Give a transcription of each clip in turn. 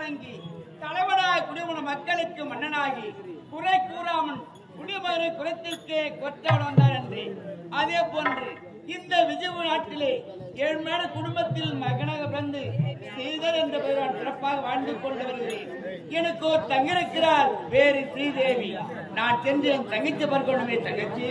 வணங்கி தலைவனாக குடிமன மக்களுக்கு மன்னனாகி குறை கூறாமல் குடிமகனை குறைத்திற்கே கொற்றவன் வந்தார் என்று அதே போன்று இந்த விஜய நாட்டிலே ஏழ்மையான குடும்பத்தில் மகனாக பிறந்து ஸ்ரீதர் என்ற பெயரால் சிறப்பாக வாழ்ந்து கொண்டு வருகிறேன். எனக்கு ஒரு தங்கிருக்கிறார் வேறு ஸ்ரீதேவி. நான் சென்று என் தங்கச்சி பார்க்கணுமே. தங்கச்சி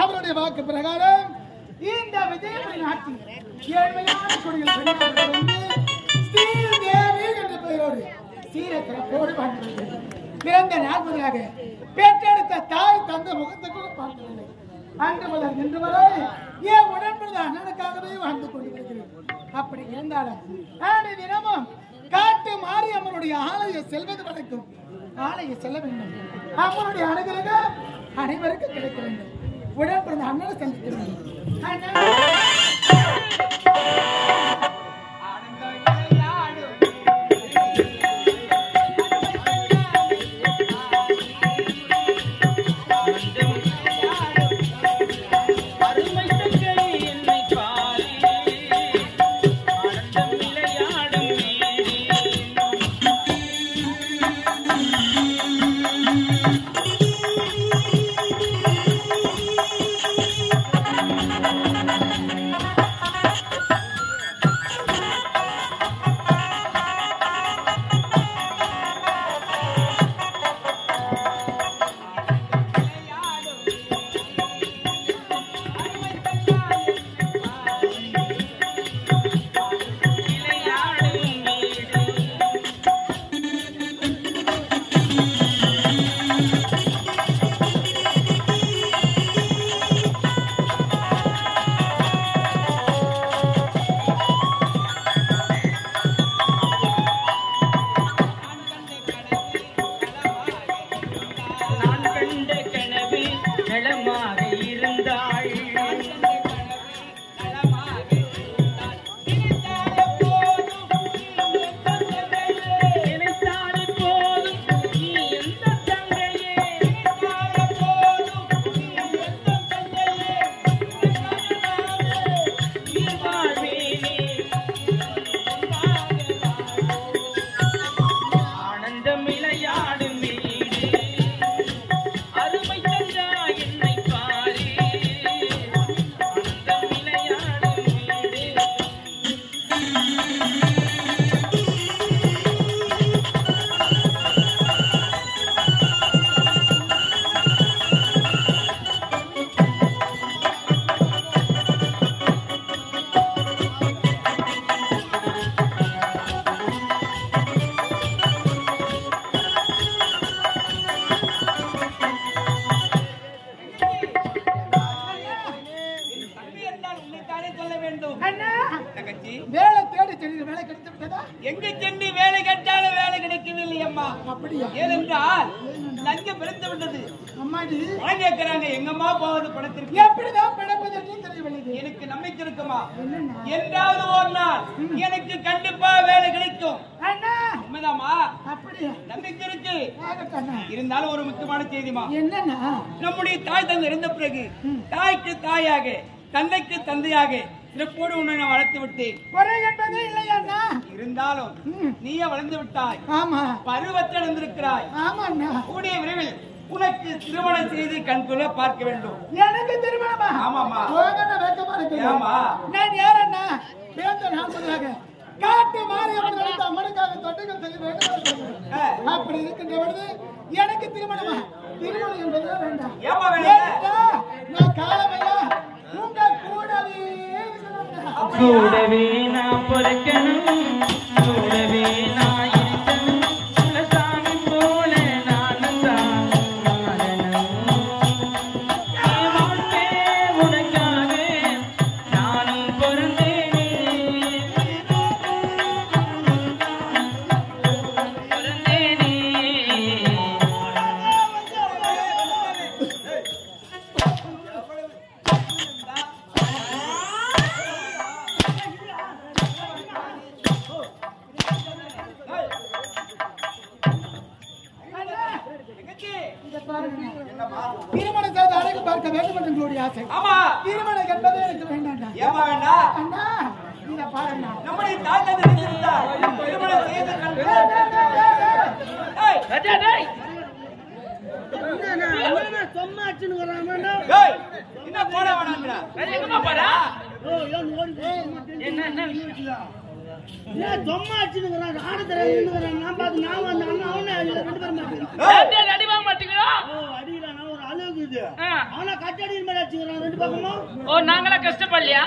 அவருடைய வாக்கு பிரகாரம் இந்த விஜயபுரி நாட்டில் ஏழ்மையான குடிகள் ஸ்ரீதேவி என்ற பெயரோடு சீரத்திறப்போடு வாழ்ந்து பிறந்த நாற்பதாக பெற்றெடுத்த தாய் தந்த முகத்தை கூட பார்க்கவில்லை. அன்று முதல் இன்று வரை என் உடன்பிறந்த அண்ணனுக்காகவே வாழ்ந்து கொண்டிருக்கிறேன். அப்படி இருந்தாலும் நாடு தினமும் காட்டு மாரியம்மனுடைய ஆலயம் செல்வது வரைக்கும் ஆலயம் செல்ல வேண்டும். அம்மனுடைய அனுகிரகம் அனைவருக்கும் கிடைக்க வேண்டும். உடன் பிறந்த அண்ணனை சந்திக்கிறேன். நஞ்ச பிறந்து விட்டது. அம்மாடி பணம் கேட்கிறாங்க, எங்கம்மா போவது பணத்திற்கு? எப்படிதான் பிழைப்பது என்று தெரியவில்லை. எனக்கு நம்பிக்கை இருக்குமா? என்னண்ணா? என்றாவது ஒரு நாள் எனக்கு கண்டிப்பா வேலை கிடைக்கும். அண்ணா உண்மைதாமா? அப்படியா? நம்பிக்கை இருக்கு. ஆகட்டண்ணா. இருந்தாலும் ஒரு முக்கியமான செய்திமா, என்னண்ணா? நம்முடைய தாய் தந்தை இருந்த பிறகு தாய்க்கு தாயாக தந்தைக்கு தந்தையாக சிறப்போடு உன்னை நான் வளர்த்து விட்டேன். குறை என்பதே இல்லையா? இருந்தாலும் நீயே வளர்ந்து விட்டாய், ஆமா பருவத்தில் இருந்திருக்கிறாய். ஆமாண்ணா. கூடிய விரைவில் உனக்கு திருமணம் செய்து கண்குள்ள பார்க்க வேண்டும். எனக்கு திருமணமா? ஆமாமா. வெக்கமா இருக்கு. ஆமா. நான் யாரண்ணா? வேந்த நாற்பதாக காட்டு மாறி அவர்களுக்கு அம்மனுக்காக தொட்டுகள் செய்ய வேண்டும். அப்படி இருக்கின்ற பொழுது எனக்கு திருமணமா? திருமணம் என்பது வேண்டாம். ஏமா வேண்டாம்? நான் காலமையா உங்க கூடவே கூடவே நான் பொறுக்கணும், கூடவே நான் இருக்கணும், குலசாமி போல நானும் தான் வாழணும். என் வாழ்க்கை உனக்காக நானும் பிறந்தேனே, பிறந்தேனே. திருமணம் செய்து அழகு பார்க்க வேண்டும் என்று உங்களுடைய ஆசை. ஆமா. திருமணம் என்பதே எனக்கு வேண்டாம்டா. ஏமா வேண்டாம்? அண்ணா இத பாருங்க. நம்முடைய தாய் தந்தை இருந்திருந்தால் திருமணம் செய்து கண்குள்ள என்ன போட வேணாம்டா. எங்கம்மா போறா? என்ன என்ன விஷயம்? அடி வாங்க மாட்டீங்களா? ஓ, நாங்களா கஷ்டப்படலையா?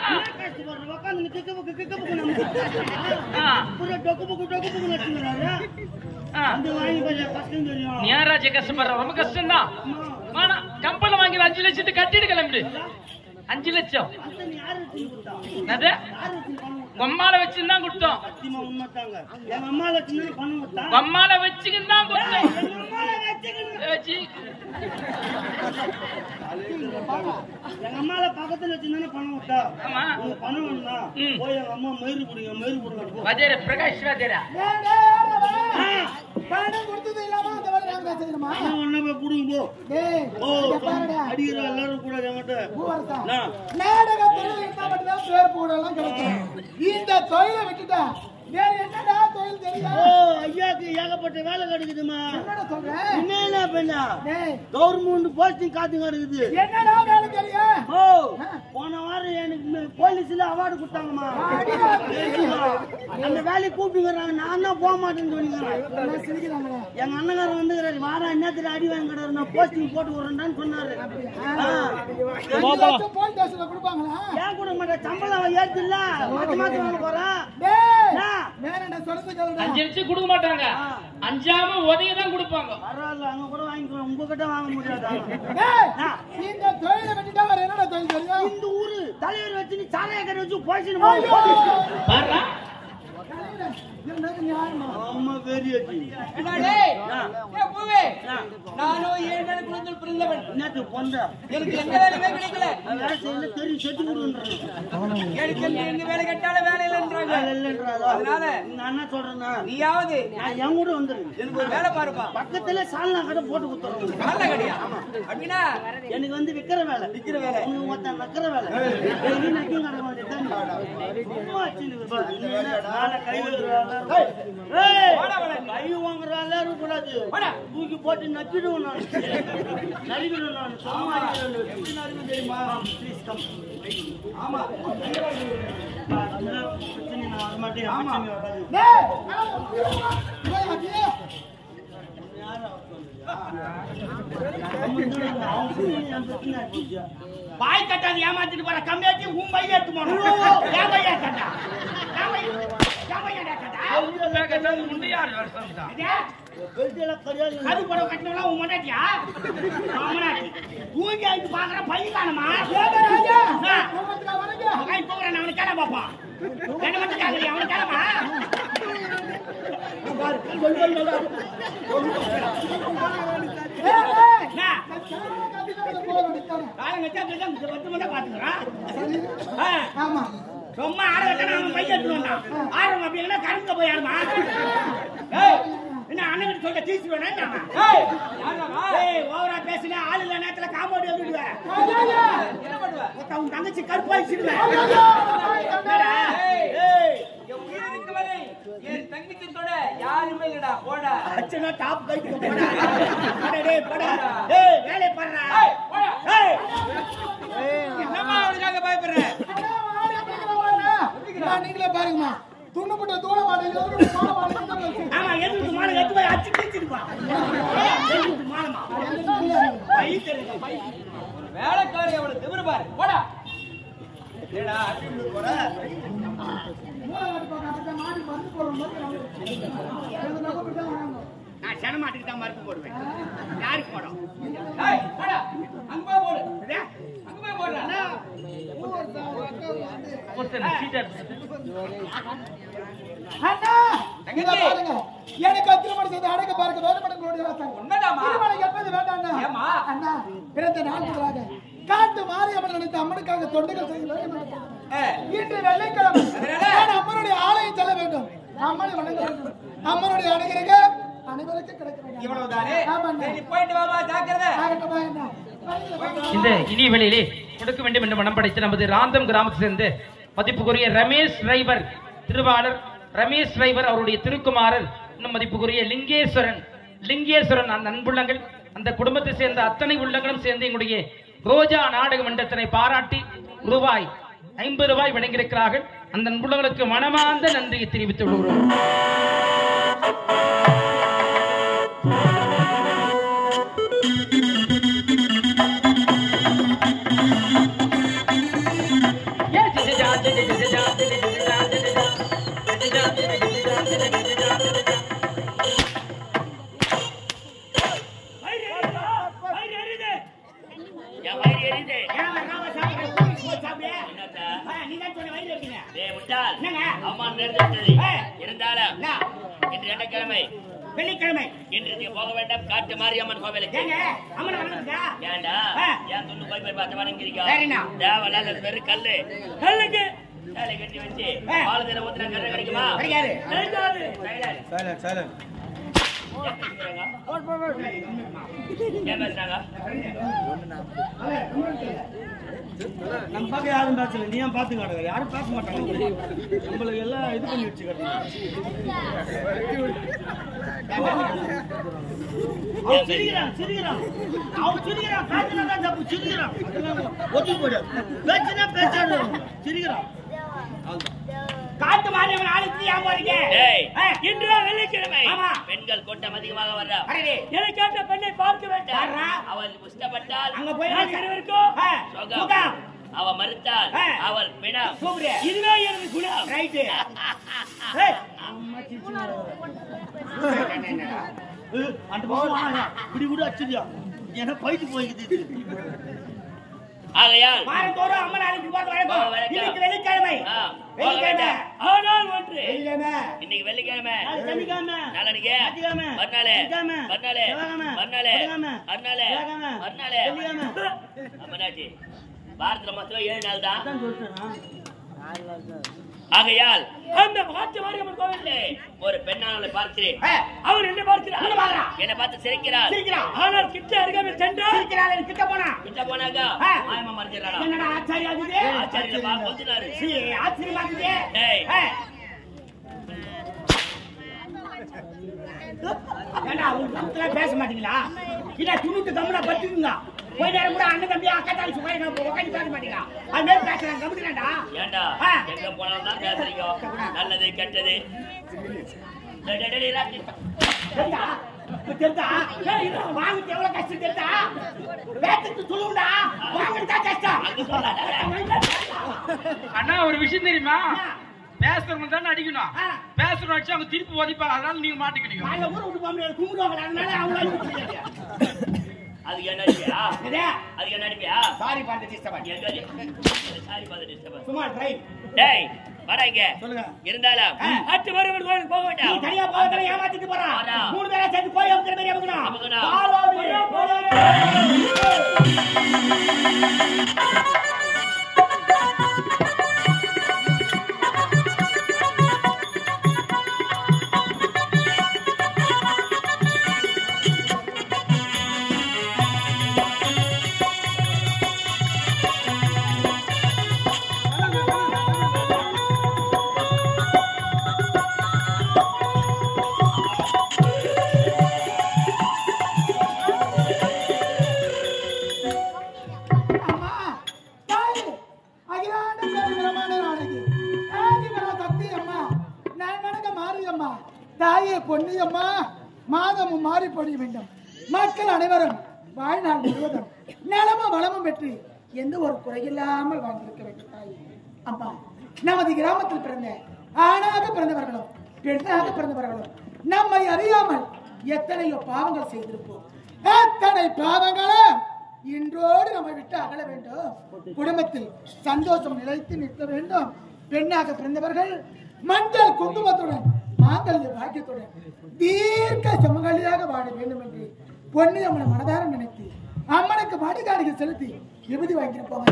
ஞாராஜ கஷ்டப்படுற ரொம்ப கஷ்டம் தான். ஆனா கம்பெனி வாங்கி 5 லட்சத்துக்கு கட்டிட்டு கிளம்பிடு. 5 லட்சம் கொம்மால வச்சுன்னு தான் கொடுத்தோம். கொம்மால வச்சுக்கின்னு தான் கொடுத்தோம். எங்க அம்மால பக்கத்துல வச்சிருந்தானே பணம் விட்டா. ஆமா. பணம் வேணும்னா போய் எங்க அம்மா மயிறு புடிங்க, மயிறு புடுங்க. வஜேர பிரகாஷ் வஜேரா பணம் கொடுத்தது இல்லாம அந்த வேலை நாங்க செய்யணுமா? ஒண்ணா போய் புடுங்க போ. டேய் இத பாருடா. அடிக்கிற எல்லாரும் கூட என்கிட்ட பூவரசா நாடகத்துல இருந்தா மட்டும் தான் பேர் போடலாம் கிடைக்கும். இந்த தொழிலை விட்டுட்டா வேற என்னடா தொழில் தெரியும்? ஓ ஐயாக்கு ஏகப்பட்ட வேலை கிடைக்குதுமா. என்னடா சொல்ற? என்ன பண்ணா? டேய் கவர்மெண்ட் போஸ்டிங் காத்துங்க இருக்குது. என்னடா வேலை தெரியும்? ஓ போன வாரம் எனக்கு போலீஸ்ல அவார்டு கொடுத்தாங்கம்மா. அந்த வேலையை கூப்பிட்டுக்கிறாங்க. நான் தான் போக மாட்டேன்னு சொல்லிக்கிறேன். சிரிக்கிறாங்களே. எங்க அண்ணகாரன் வந்து வாரம் என்னத்துல அடி வாங்கிடுறாரு, நான் போஸ்டிங் போட்டு விடுறேன்னு சொன்னாரு. போலீஸ் ஸ்டேஷன்ல கொடுப்பாங்களா? ஏன் கூட மாட்டேன், சம்பளம் ஏத்து இல்ல மாத்தி மாத்தி வாங்க போறேன். டேய் வேற என்ன சொல்றது கேளுடா. 5 லட்சம் கொடுக்க மாட்டாங்க. 5ஆம உதவி தான் கொடுப்பாங்க. பரவாயில்ல, அங்க கூட வாங்கிக்கிறோம். உங்ககிட்ட வாங்க முடியாதா? டேய் இந்த தொழிலை விட்டுட்டா வேற என்னடா தொழில் தெரியும்? இந்த ஊரு தலைவர் வச்சு நீ சாலையை கடை வச்சு போயிட்டு பாருடா. அம்மா வேறியாச்சு. என்ன டேய்? ஏ பூவே, நானும் 7 நாள் குழந்தை பிறந்தவன். என்னத்து பொந்தா எனக்கு எந்த வேலையுமே கிடைக்கல. வேலை செய்யல தெரியும் செத்து கொடுன்றாங்க. எனக்கு எங்க வேலை கேட்டாலும் வேலை இல்லைன்றாங்க. அதனால நான் என்ன சொல்றேன்னா, நீயாவது நான் என் கூட வந்துரு. எனக்கு ஒரு வேலை பாருப்பா. பக்கத்துல சால்னா கடை போட்டு கொடுத்துறோம். வேலை கிடையா? அப்படின்னா எனக்கு வந்து விக்கிற வேலை. விக்கிற வேலை. உனக்கு ஒருத்தன் நக்கிற வேலை. நீ நக்கியும் கடை வேண்டியதான். சும்மா வச்சுன்னு நாளை கை வைக்கிறாங்க. கை வாங்குற எல்லாரும் கூடாது. தூக்கி போட்டு நக்கிடுவோம். நான் நலிவிடுவேன். நான் சும்மா தெரியுமா? Please come. ஆமா. பிரச்சனை நான் வரமாட்டேன். ஆமா. டேய் பாய் கட்டாது ஏமாத்திட்டு போற கம்மியாச்சு உன் பைய எடுத்து போனோம். ஏன் பையா கட்டா? முண்டியார் வருஷம் தான். கரு படம் கட்டினா உன் மண்டாட்டியா? தூங்கி ஆயிட்டு பாக்குற பையன் காணுமா? போகிறேன் அவனுக்கு கேட பாப்பான். என்ன மட்டும் கேட்கறியா? அவனுக்கு கேடமா? ஆயிரம் வச்சா அப்படிதான் வருத்தமா பாத்துக்கிறான். ஆமா சும்மா ஆட வச்சா அவன் பைக் எடுத்துருவான். ஆரம் அப்படின்னா கருங்க போய் ஆடுமா? என்ன அண்ணன் சொல்ல தீச்சு வேணா? ஓவரா பேசினா ஆளு இல்ல நேரத்துல காம்பவுண்ட் எழுதிடுவேன். என்ன பண்ணுவ? உன் தங்கச்சி கருப்பாயிடுவேன். என் தங்கச்சி தொட யாருமே இல்லடா. போடா அச்சனா டாப் கைக்கு போடா. டேய் போடா. வேலை பண்றா. என்னம்மா அவளுக்காக பயப்படுற? நீங்களே பாருங்கம்மா துண்ணப்பட்ட தோள மாட்டேங்க. ஆமா எதுக்கு மாலை எடுத்து போய் அச்சு கிழிச்சிருப்பா. எதுக்கு மாலைமா? வேலைக்காரி அவளை திமிரு பாரு. போடா. ஏடா போற? நான் சனமாட்டுக்கு தான் மறுப்பு போடுவேன். யாருக்கு போடும்? போடா. அங்க போய் போடு. அங்க போய் போடுறா. அண்ணா இங்க பாருங்க. எனக்கு திருமணம் செய்து அடக்க பார்க்க வேறுபடுங்களுடைய உண்மைதாமா? திருமணம் எப்போது வேண்டாம் ஏமா? அண்ணா பிறந்த நாட்களாக காட்டு மாரியம்மன் நினைத்த அம்மனுக்காக தொண்டுகள் செய்ய வேண்டும். இன்று வெள்ளிக்கிழமை நான் அம்மனுடைய ஆலயம் செல்ல வேண்டும். அம்மனை வணங்க வேண்டும். அம்மனுடைய அனுகிரகம் அனைவருக்கும் கிடைக்க வேண்டும். இவ்வளவுதானே? ஆமாண்ணா. சரி போயிட்டு வாமா. ஜாக்கிரதை. ஆகட்டும் அண்ணா. இந்த இனிய வேளையிலே கொடுக்க வேண்டும் என்று மனம் படைத்து நமது ராந்தம் கிராமத்தை சேர்ந்து மதிப்புக்குரிய ரமேஷ் டிரைவர் திருவாளர் ரமேஷ் டிரைவர் அவருடைய திருக்குமாரர் இன்னும் மதிப்புக்குரிய லிங்கேஸ்வரன் அந்த அன்புள்ளங்கள் அந்த குடும்பத்தை சேர்ந்த அத்தனை உள்ளங்களும் சேர்ந்து எங்களுடைய ரோஜா நாடக மன்றத்தினை பாராட்டி ரூபாய் 50 வழங்கியிருக்கிறார்கள். அந்த அன்புள்ளங்களுக்கு மனமார்ந்த நன்றியை தெரிவித்துக் கொள்கிறோம். வெள்ளிக்கிழமை இன்று போக வேண்டாம். காட்டு மாரியம்மன் கோவிலுக்கு அம்மன் வணங்குறதா? ஏண்டா ஏன் துண்டு போய் போய் பார்த்து வணங்கிருக்கா? சரிண்ணா. தேவையில்லாத வெறும் கல்லு கல்லுக்கு சேலை கட்டி வச்சு பால் தினம் ஊத்தினா கரை கிடைக்குமா? கிடைக்காது. ஏன் பேசுறாங்க? நம்ம பார்க்க யாரும் பேசல. நீ ஏன் பார்த்து காட்டுங்க? யாரும் பேச மாட்டாங்க. நம்மளுக்கு எல்லாம் இது பண்ணி வச்சுக்கிறோம். அவன் சிரிக்கிறான். அவன் சிரிக்கிறான். காட்டுனாதான் தப்பு. சிரிக்கிறான். ஒதுக்கி போடு. பேச்சுனா பேச்சாடு. சிரிக்கிறான். காட்டு மாரியம்மன் ஆளுக்கு ஏன் போறீங்க? இன்று வெள்ளிக்கிழமை பெண்கள் கூட்டம் அதிகமாக வர்றா. எனக்கு கேட்ட பெண்ணை பார்க்க வேண்டாம். அவள் இஷ்டப்பட்டால் அங்க போய் இருவருக்கும் அவ மறுத்தால் அவள் பிணம். இதுவே எனக்கு குணம். ரைட்டு. அந்த இப்படி கூட அச்சுதியா என்ன பயிற்சி போய்க்குது. ஆகையால் வாரத்தோறும் அம்மன் ஆலயத்துக்கு போறது வழக்கம். இன்னைக்கு வெள்ளிக்கிழமை. ஆனால் ஒன்று இன்னைக்கு வெள்ளிக்கிழமை சனிக்கிழமை நாளைக்கு மறுநாளே அம்மனாச்சி வாரத்துல மொத்தம் 7 நாள் தான். ஆகையால் அந்த காட்டு மாரியம்மன் கோவில்ல ஒரு பெண்ணாளை பார்க்கிறேன். அவர் என்ன பார்க்கிறார்? என்னை பார்த்து சிரிக்கிறார். ஆனால் கிட்ட அருகாமல் சென்றால் கிட்ட போனாக்கா மாயமா மறைஞ்சிடறான். என்னடா ஆச்சாரியா இது? ஆச்சாரியப்பா கொஞ்சினாரு. ஆச்சரியமா இருக்குது. ஏண்டா உங்க பேச மாட்டீங்களா? இல்ல துணுட்டு கம்முனா பத்துக்குங்க. போய் நேரம் கூட அண்ணன் தம்பி அக்கா தாலி சும்மா உட்காந்து பேச மாட்டீங்களா? அது மாதிரி பேசுறாங்க. கம்முடா. ஏண்டா எங்க போனாலும் தான் பேசுறீங்க. நல்லது கெட்டது வாங்கிட்டு எவ்வளவு கஷ்டம் தெரிஞ்சா? வேத்துக்கு சொல்லுடா. வாங்கிட்டா கஷ்டம். அண்ணா ஒரு விஷயம் தெரியுமா? பேசுறவங்க தானே அடிக்கணும். பேசுறவங்க அடிச்சு அவங்க திருப்பி ஒதிப்பாங்க. அதனால நீங்க மாட்டிக்கிறீங்க. ஊரை விட்டு போக முடியாது. கும்பிடுவாங்க. அதனால அவங்க அதுக்கு என்ன அடிப்பியா? சாரி பார்த்து டிஸ்டர்ப். சாரி பார்த்து டிஸ்டர்ப். சும்மா ட்ரை. டேய் வாடா இங்க. சொல்லுங்க. இருந்தாலும் அட்டு மறுபடியும் கோயிலுக்கு போக வேண்டாம். நீ தனியா போறதல ஏமாத்திட்டு போறான். 3 பேரா சேர்ந்து போய் அமுக்குற மாதிரி அமுக்குறா. அமுக்குறா. தாயே பொன்னியம்மா மாதமும் மாறி பொழிய வேண்டும். மக்கள் அனைவரும் வாழ்நாள் முழுவதும் நலமும் வளமும் பெற்று எந்த ஒரு குறையில்லாமல் வாழ்ந்திருக்க வேண்டும். தாயே அம்மா, நமது கிராமத்தில் பிறந்த ஆணாக பிறந்தவர்களும் பெண்ணாக பிறந்தவர்களும் நம்மை அறியாமல் எத்தனையோ பாவங்கள் செய்திருப்போம். எத்தனை பாவங்களும் இன்றோடு நம்மை விட்டு அகல வேண்டும். குடும்பத்தில் சந்தோஷம் நிலைத்து நிற்க வேண்டும். பெண்ணாக பிறந்தவர்கள் மஞ்சள் குங்குமத்துடன் மாங்கல்ய பாக்கியத்துடன் தீர்க்க சுமங்கலியாக வாழ வேண்டும் என்று பொன்னி அம்மனை மனதார நினைத்து அம்மனுக்கு மடிகாணிகள் செலுத்தி விபதி வாங்கியிருப்போம்.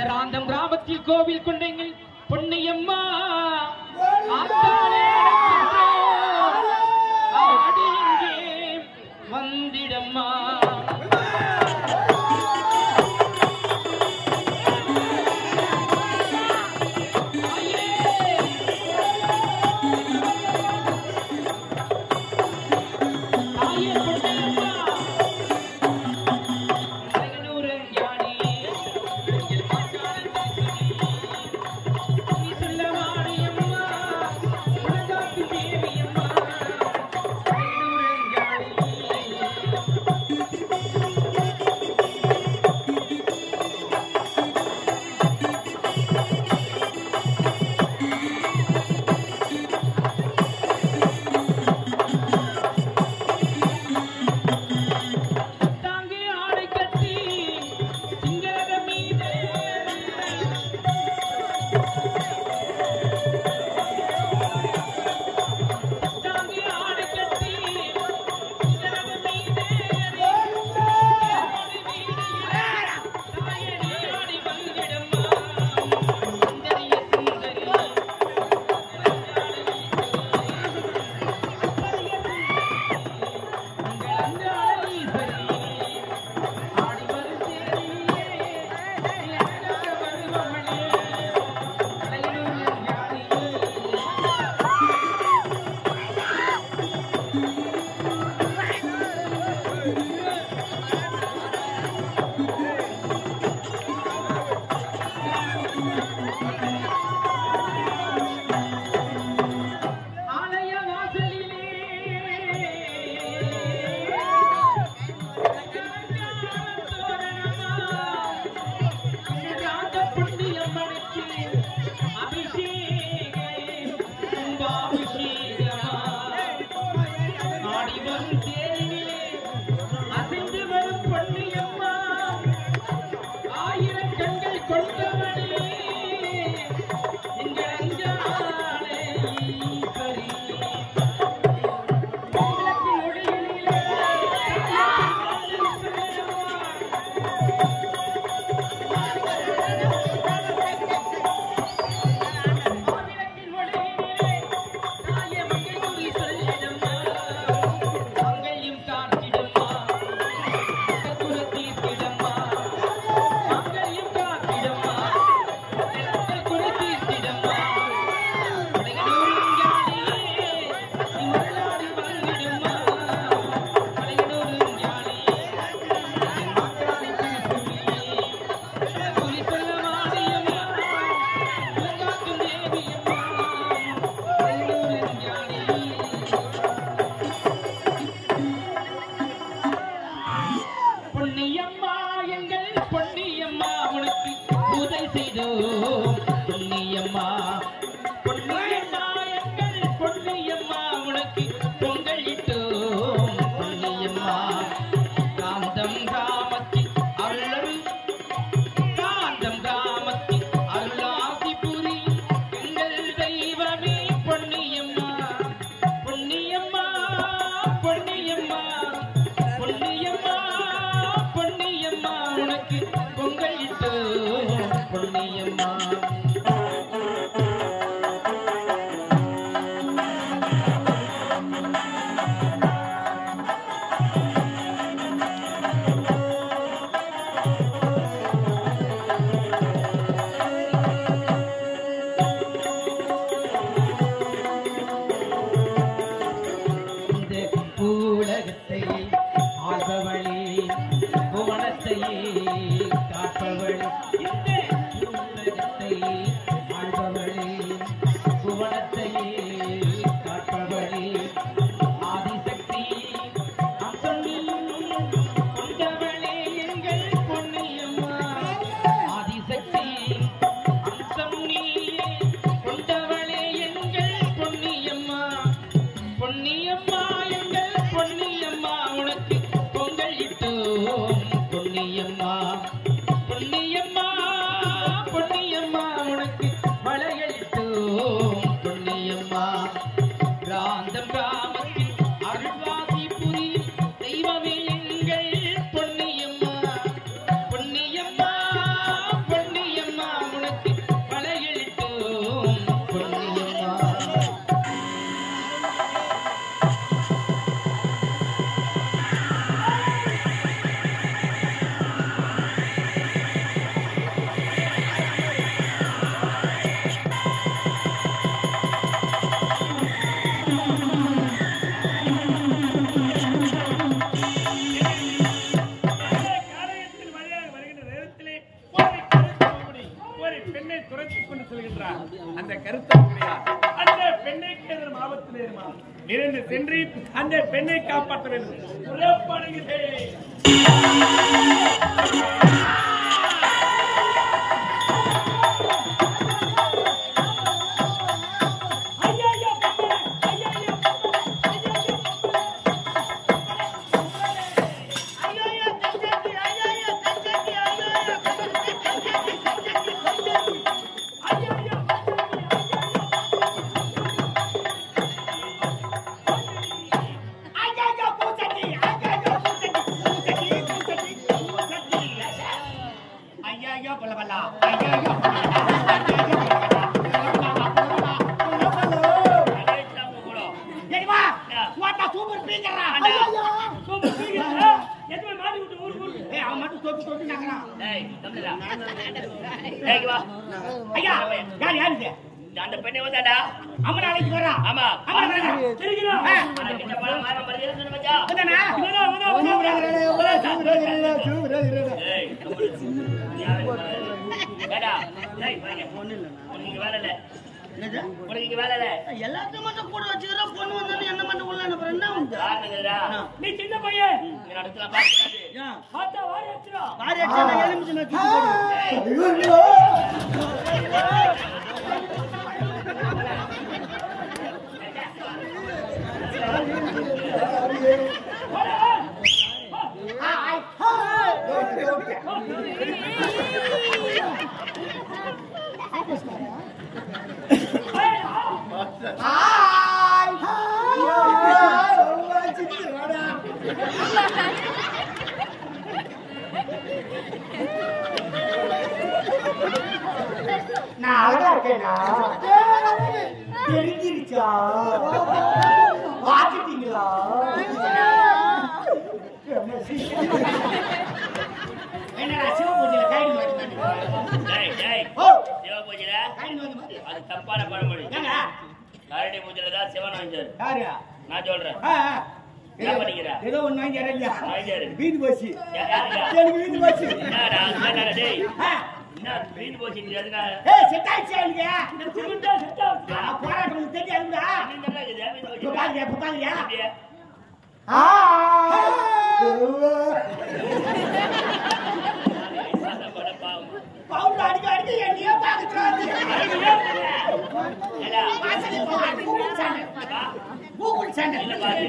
ராந்தம் கிராமத்தில் கோவில் கொண்டெங்கள் பொன்னியம்மா வந்திடம்மா. செய்தோம் பொன்னியம்மா பொன்னியம்மா எங்கள் பொன்னியம்மா உனக்கு பொங்கலிட்டோம் பொன்னியம்மா காந்தம் கிராமத்தில் அருளாசி புரி எங்கள் தெய்வமே பொன்னியம்மா பொன்னியம்மா பொன்னியம்மா பொன்னியம்மா பொன்னியம்மா உனக்கு பொங்கலிட்டோம் பொன்னியம்மா பூலகத்தை ஆள்பவளே புவனத்தையே காப்பவள் இந்த பூலகத்தை ஆள்பவளே புவனத்தையே காப்பவளே ஆதிசக்தி அம்சம் கொண்டவளே எங்கள் பொன்னியம்மா ஆதிசக்தி அம்சம் நீயே கொண்டவளே எங்கள் பொன்னியம்மா பொன்னியம்மா எங்கள் பொன்னியம்மா உனக்கு பொங்கலிட்டோம் பொன்னியம்மா பொன்னியம்மா பொன்னியம்மா உனக்கு வளையலிட்டோம் பொன்னியம்மா பிராந்தம் கிராமத்தில் அருள்வாசி புரி தெய்வமே எங்கள் பொன்னியம்மா பொன்னியம்மா பொன்னியம்மா உனக்கு வளையலிட்டோம் பொன்னியம்மா காரியத்தில் வழியாக வருகின்ற நேரத்திலே ஒரு கருத்தமுடி ஒரு பெண்ணை துரத்திக் கொண்டு செல்கின்றார். அந்த கருத்தமுடியார் அந்த பெண்ணை கேதரும் ஆபத்து நேருமா நிறைந்து சென்று அந்த பெண்ணை காப்பாற்ற வேண்டும். புறப்படுகிறேன். அந்த பெண்ணை வந்தாடா அம்மா நாளைக்கு வரா ஆமா அம்மா வரா தெரியுமா இந்த பழம் மாற மரியாதை சொன்ன மச்சா வந்தனா ஏய் ஏடா டேய் உனக்கு வேலை இல்ல உனக்கு வேலை இல்ல எல்லாத்தையும் மட்டும் கூட வச்சுக்கிற பொண்ணு வந்தானே என்ன மட்டும் உள்ள அனுப்புற என்ன வந்து யாருங்கடா நீ சின்ன பையன் நீ நடத்தலாம் பாத்து பார்த்தா வாரி வச்சிரா பாரு அடிச்சா எலுமிச்சு நான் தூக்கி போடுவேன் நான் அழகா இருக்கேனா தெரிஞ்சிருச்சா பாத்துட்டீங்களா என்னடா சிவ பூஜையில கைடு வந்து டேய் டேய் ஓ சிவ பூஜைல கைடு வந்து அது தப்பான பழமொழி ஏங்க காரடி பூஜைல தான் சிவன் வாங்கிச்சாரு யாரு நான் சொல்றேன் என்ன பண்ணிக்கிற ஏதோ ஒண்ணு வாங்கி இல்லையா வாங்கிச்சாரு வீடு போச்சு யாருங்க எனக்கு வீடு போச்சு என்னடா என்னடா டேய் என்ன வீடு போச்சு எதுனா ஏய் செட் ஆயிடுச்சு அவனுக்கு இந்த குடும்பத்தை செட் ஆயிடுச்சு போராட்டம் தெரியாதுடா என்னடா இது வீடு போச்சு இப்ப பாருங்க அப்படியே பவுடா அடிக்க அடிக்க என்னையே பாக்குறாரு. ஏடா, கூகுள் சேனல். Google channel. இல்ல பாரு,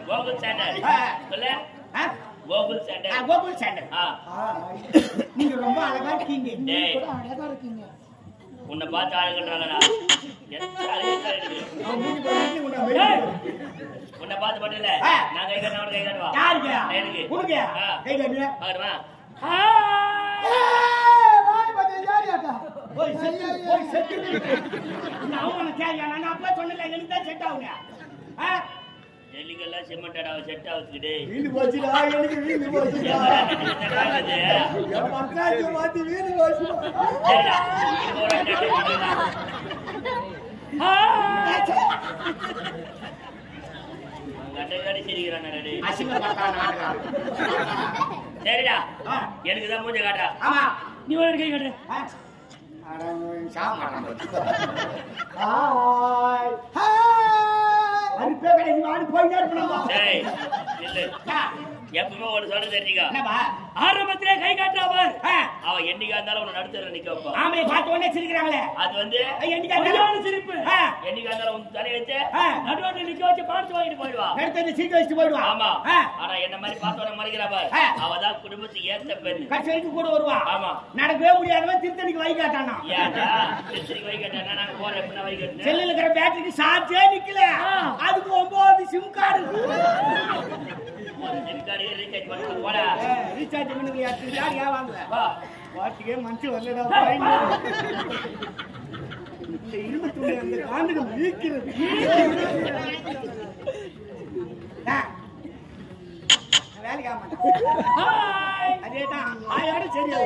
கோகுல் சேனல். சொல்லு. கோகுல் சேனல். Google channel. நீங்க ரொம்ப அழகா இருக்கீங்க. டேய், கூட அழகா இருக்கீங்க. உன்னை பார்த்து அழகுன்றாங்கடா. எந்த அழகா இருக்கு. உன்னை பார்த்து மட்டும் இல்ல, நான் கை காட்டுறேன், அவனுக்கு கை காட்டுவா. யாருக்கு? எனக்கு. உனக்கு? ஆ. கை காட்டுங்க. பார்க்கணுமா? வாய் பாத்து யாரியாடா? போய் செத்து போய் செத்து. நான் அவன கேயா நான் அப்பா சொன்னல எனக்கு தான் செட் ஆகுங்க. ஜல்லிக்கெல்லாம் சிமெண்டடா செட் ஆகுதுடே. வீடு போச்சுடா எனக்கு வீடு போச்சுடா. என் பஞ்சாயத்து மாத்தி வீடு போச்சுடா. சரிடா. ஒரு கட்டை சிரிக்கிறான் டேய். அசிங்க பார்த்தா நாடகம். சரிடா. எனக்கு தான் மூஞ்ச காட்டா. ஆமா. நீ ஒரு கை கட்டு. அட சாமான். ஹாய். ஹாய். அன்பே கடை வாடி போயிட்டே இருப்போம். டேய், இல்ல. எப்பவுமே ஒரு சொல்ல தெரிஞ்சுக்கோ. என்னப்பா? ஆரம்பத்திலே கை காட்டாவர். அவ என்னைக்கா இருந்தாலும் உன்னை நடுத்தர நிக்க வைப்பா. ஆம்பளை பார்த்த உடனே சிரிக்கிறாங்களே. அது வந்து என்னைக்கா சரியான சிரிப்பு. என்னைக்கா இருந்தாலும் உன் தலையை வச்சு நடுவாட்டில் நிக்க வச்சு பார்த்து வாங்கிட்டு போயிடுவா. எடுத்து சீட்டு வச்சுட்டு போயிடுவா. ஆமா. ஆனா என்ன மாதிரி பார்த்தவன மறைக்கிறா பாரு. அவதான் குடும்பத்துக்கு ஏத்த பெண். கடைசி வரைக்கும் கூட வருவா. ஆமா. நடக்கவே முடியாதவன் திருத்தணிக்கு வை காட்டானா. ஏன்டா திருச்சிக்கு வை கட்டா நாங்க போற எப்படின்னா வை கட்டு. செல்லுல இருக்கிற பேட்டரிக்கு சார்ஜே நிக்கல. அதுக்கு 9 சிம் கார்டு. சிம்கார்டு ரீசார்ஜ் பண்ணி போடா. ரீசார்ஜ் பண்ணுங்க யார் வாங்கல. வா. வாட்டிக்கே மனசு வரலடா. இந்த இரும்பு துணி அந்த காந்துக்கு வீக்கிறது. வேலைக்கு ஆக மாட்டேன். அதேதான் ஆயோட சரியா.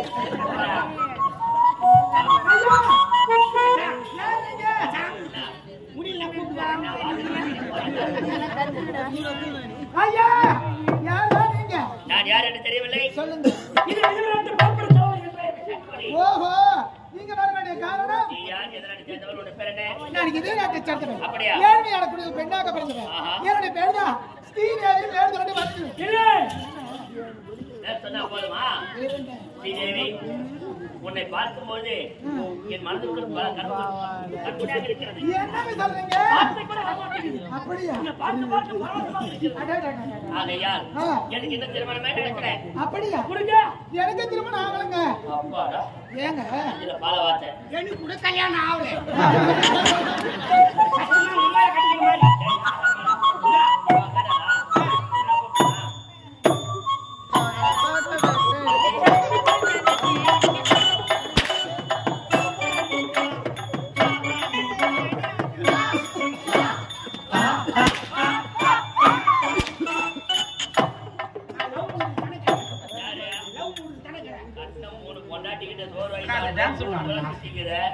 முடியல ஐயா யாரா நீங்க? நான் யார் என்று தெரியவில்லை. சொல்லுங்க. இது எதிர்நாட்டு பார்ப்பன சோழர் என்பேன். ஓஹோ நீங்க வர வேண்டிய காரணம் நீ யார் எதனால சேர்ந்தவள் உன் பேர் என்ன? நான் இதே நாட்டை சேர்ந்தவன். அப்படியா? ஏழ்மையான குடியில் பெண்ணாக பிறந்தவன். என்னுடைய பேர் தான் ஸ்ரீதேவி. பேர் சொல்லி வந்து இல்லை. பேர் சொன்னா போதுமா? ஸ்ரீதேவி, உன்னை பார்க்கும்போது என் மனதுக்கு பல கற்பனையாக இருக்கிறது. என்னன்னு சொல்றீங்க? பார்த்து கூட வரமாட்டேங்குது. அப்படியா? பார்த்து பார்த்து பரவசமா இருக்குது. ஆகையால் எனக்கு இந்த திருமணமே நடக்கிறேன். அப்படியா? கொடுங்க. எனக்கு திருமணம் ஆகலங்க. அப்பாடா, ஏங்க இதுல பால வார்த்தை. எனக்கு கூட கல்யாணம் ஆகல.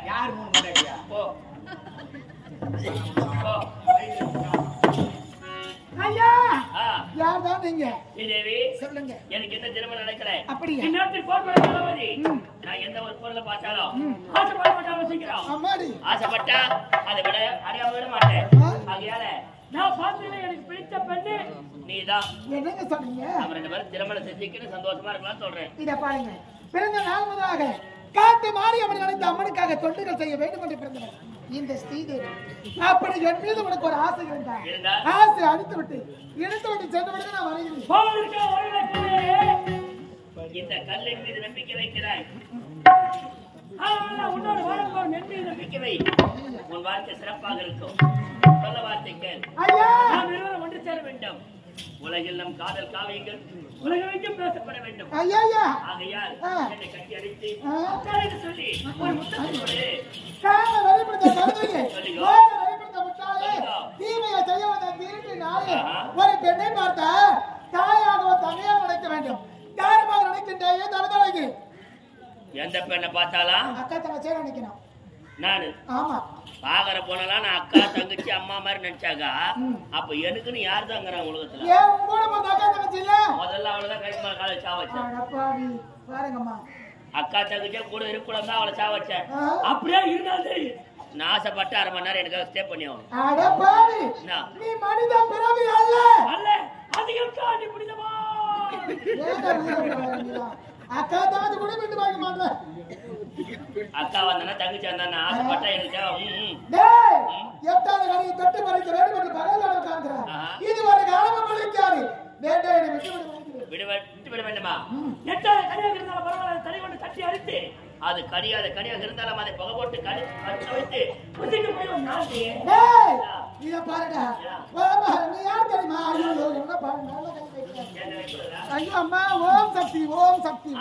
யார் மூணு கொண்டாடியா? ஐயா யார் தான் நீங்க? ஸ்ரீதேவி, சொல்லுங்க. எனக்கு என்ன திருமணம் நடக்கிறேன். அப்படியா? இந்நேரத்தில் போர் பண்ண தளபதி. நான் எந்த ஒரு பொருளை பார்த்தாலும் ஆசைப்பட மாட்டாங்க சீக்கிரம். அம்மாடி ஆசைப்பட்டா அதை விட அறியாம விட மாட்டேன். ஆகையால நான் பார்த்ததுல எனக்கு பிடித்த பெண்ணு நீதான். என்னங்க சொல்றீங்க? நம்ம 2 பேரும் திருமணம் செஞ்சுக்கிட்டு சந்தோஷமா இருக்கலாம் சொல்றேன். இத பாருங்க. பிறந்த நாள் முதலாக காட்டு மாரியம்மன் நினைத்த அம்மனுக்காக தொண்டுகள் செய்ய வேண்டும் என்று பிறந்தவர் இந்த ஸ்ரீதேவி. அப்படி என் மீது உனக்கு ஒரு ஆசை இருந்தா ஆசை அடித்து விட்டு எடுத்து விட்டு சென்று விட்டு நான் வருகிறேன். போவதற்கு வரவேற்கிறே. இந்த கல்லின் மீது நம்பிக்கை வைக்கிறாய். உன்னோட வாழ்க்கை நன்றி நம்பிக்கை வை. உன் வாழ்க்கை சிறப்பாக இருக்கும். சொல்ல வார்த்தை கேள். ஐயா நாம் இருவரும் ஒன்று சேர வேண்டும். உலகில் நம் காதல் காவியங்கள் உலகெங்கும் பேசப்பட வேண்டும். ஐயா ஐயா ஆகையால் என்னை கட்டி அடித்து அத்தாரிக்கு சொல்லி ஒரு முத்தத்தை கொடு. காலை வெளிப்படுத்த கருதுங்க. ஓட வெளிப்படுத்த முட்டாளே. தீமையை செய்ய வந்த திருட்டு நாளே. ஒரு பெண்ணை பார்த்தா தாயாக தனியாக நினைக்க வேண்டும். தாரமாக நினைக்கின்றே தருதலைக்கு. எந்த பெண்ணை பார்த்தாலாம் அக்கா தங்கச்சியை நினைக்கணும். நானு ஆமா பாகர போனலாம் நான் அக்கா தங்கச்சி அம்மா மாதிரி நினைச்சாக்கா அப்ப எனக்குன்னு யார் தாங்கிறான் உலகத்துல? ஏன் உங்க கூட போன அக்கா தங்கச்சி இல்ல? முதல்ல அவளதான் கை மேல கால வச்சா வச்சேன். அடப்பாவி பாருங்கம்மா. அக்கா தங்கச்சியா கூட இருக்கக்கூடாது தான் அவளை சா வச்சேன். அப்படியே இருந்தாது. நான் ஆசைப்பட்டு 1/2 மணி நேரம் எனக்காக ஸ்டே பண்ணி ஆகணும். அடப்பாவி என்ன? நீ மனித பிறவி அல்ல. அல்ல அதிகம் காட்டி பிடித்தமா. ஏங்க அக்கா தான் கூட விட்டு வாங்க மாட்டேன். அக்கா வந்தானா தங்கச்சி வந்தானா ஆசைப்பட்டா எனக்கு டேய் எட்டாவது கடையை தொட்டு மறைக்க வேண்டும் என்று பகல் உட்கார்ந்துறான். இது ஒரு காலம் பழிக்காது. டேய் விட வேண்டுமா? எட்டாவது கனியாக இருந்தாலும் பரவாயில்ல, தலை கொண்டு தட்டி அடித்து அது கனியாத கனியாக இருந்தாலும் அதை புகை போட்டு கடிச்சு வைத்து புதிக்கு போய் நாட்டி. டேய் இத பாருடா. வாமா நீ யார் தெரியுமா? ஐயோ என்ன பாரு நல்ல கை வைக்க. ஐயோ அம்மா ஓம் சக்தி ஓம் சக்தி.